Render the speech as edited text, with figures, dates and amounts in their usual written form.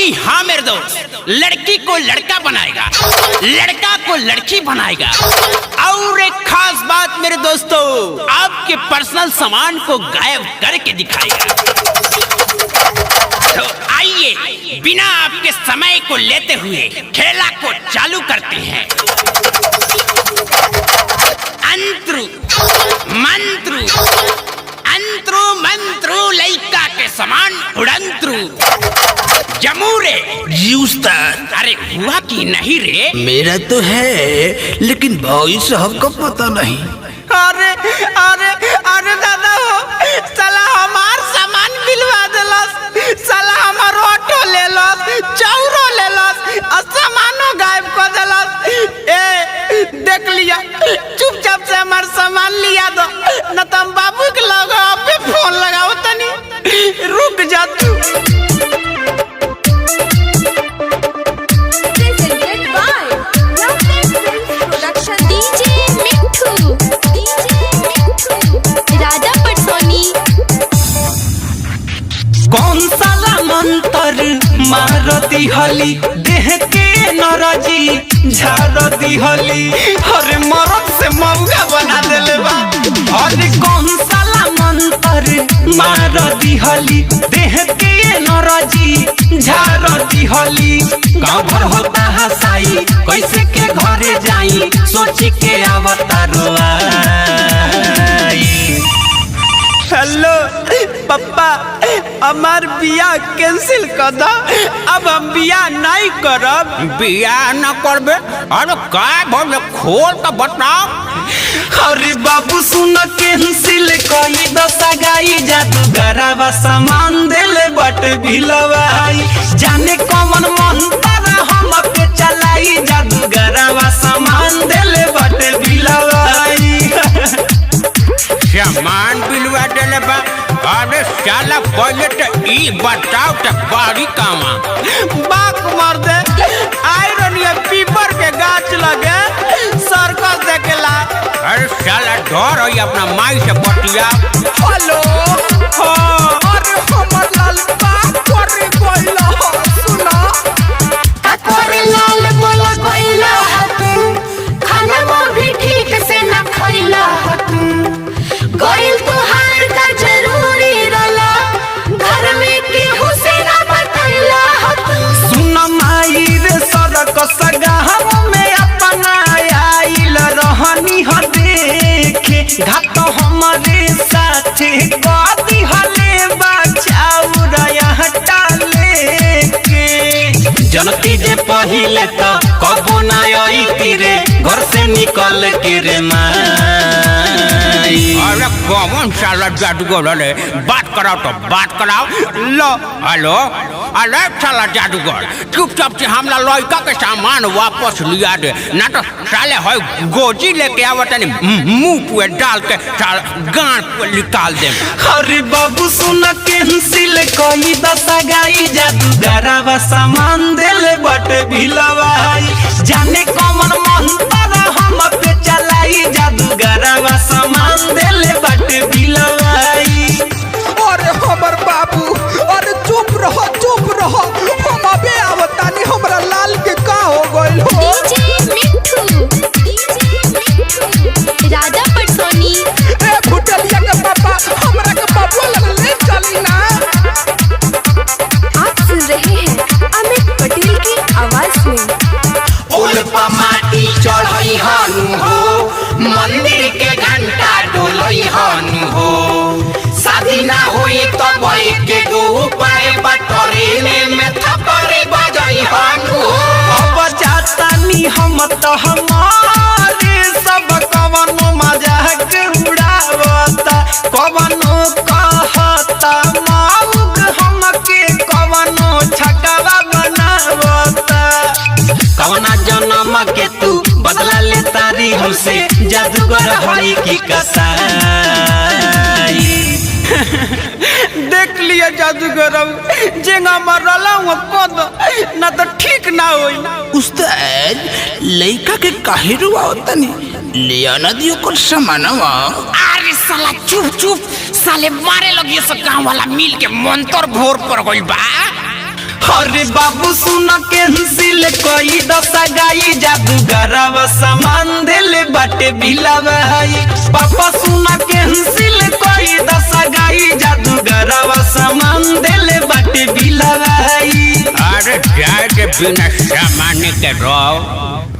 जी हाँ मेरे दोस्त, लड़की को लड़का बनाएगा, लड़का को लड़की बनाएगा। और एक खास बात मेरे दोस्तों, आपके पर्सनल सामान को गायब करके दिखाएगा। तो आइए बिना आपके समय को लेते हुए खेला को चालू करते हैं। अंतरु मंत्रु, अंतरु मंत्रु, लइका के समान उड़ंतरु जमूरे जी उस्ताद। अरे हुआ कि नहीं रे? मेरा तो है, लेकिन भाई साहब का पता नहीं। अरे अरे अरे दादा हो, साला हमार सामान बिलवा देलस, साला हमार ऑटो लेलस, चौरो लेलस और सामानो गायब कर देलस। ए देख लिया, चुपचाप से हमार सामान लिया दो, न तो हम बाबू के लगे पे फोन लगाओ तनी। रुक जा तू। कौन साला मंतर मारती हली, देह के नरजी झारती हली, अरे मरद से मौगा बना देले बा। अरे कौन साला मंतर मारती हली, देह के नरजी झारती हली। गाँव भर होता हसाई, कैसे के घरे जाई, सोची के अवतारो आई। हेलो पप्पा, हमार बियाह कैंसिल कर दो, अब हम बियाह नहीं करब। बियाह न करबे? अरे काय बोले, खोल तो बताओ। अरे बाबू सुन कैंसिल कई दशा गाई, जादूगरवा सामान देले बट भिलवाई, जाने कौन मंत्र हम पे चलाई, जादूगरवा सामान देले बट भिलवाई। सामान बिलवा देले बा? अरे साला पहले तो ई बताओ तो बारी कामा। बाक मार दे, आयरन ये पीपर के गाछ लगे सर्कस देखेला। अरे साला डर है अपना माई से बतिया। हेलो हाँ, अरे हमर लाल बात करे कोइला सुना। अकोरे लाल बोला कोइला तू, खाना वो भी ठीक से न खइला तू, गोइल तुहार का जरूरी रला, घर में केहू से न बतैला तू। सुन माई रे सड़क सगाह में अपना आइल रहनी ह देखे, घाट हमारे साथे कदी हले बचाऊ रया लेके। जनती जे पहिले तो कबो ना आई तीरे, घर से निकल के रे माई। अरे कौन साला जादूगर है? बात कराओ तो बात कराओ। लो हेलो, अरे साला जादूगर, चुपचाप से हमला लड़का के सामान वापस लिया दे, ना तो साले है गोजी लेके आवत मुंह पे डाल के साला गांड पे निकाल दे। अरे बाबू सुन कैंसिल कई दशा गाई, जादूगरवा सामान देले बट भिलवाई, जाने कौन मंत्र हम पे चलाई, जादूगरवा सामान देले बट भिलवाई। अरे हमर बाबू, अरे चुप रहो चुप रहो, हम अबे आवतानी, हमरा लाल के का हो गइल हो। डीजे मिठू, राजा पटसोनी। ए भुटलिया के पापा, हमरा के बाबू लग ले चली ना। आप सुन रहे हैं अमित पटेल की आवाज में। उल्पा माटी चढ़ई हनु हो, मंदिर के घंटा डोलई हनु हो, शादी ना होई तो भाई के दो उपाय बटोरे में थपड़े बजाई हनु हो। अब जाता नी हम तो हमारे सब कवनो मजाक उड़ावता, कवनो कहता माउग हमके, कवनो छकवा बनावता। कवना जन्म के तू बदला ले तारी हमसे, जादूगर होई की कसाई। देख लिया जादूगर, जेंगा मरला हुआ कद ना तो ठीक ना होई। उस्ताद लइका के काहे रुआवतनी, लिया ना दियो कर समानवा। अरे साला चुप चुप, साले मारे लगिए सब गाँव वाला मिल के मंत्र घोर पर गइल बा। अरे बाबू सुन के हंसिल कोई दशा गाई जादूगरवा सामान दिल बाटे बिलावाई पापा सुन के हंसिल कोई दशा गाई जादूगरवा सामान दिल बाटे बिलावाई अरे जाए के बिना सामान के रहो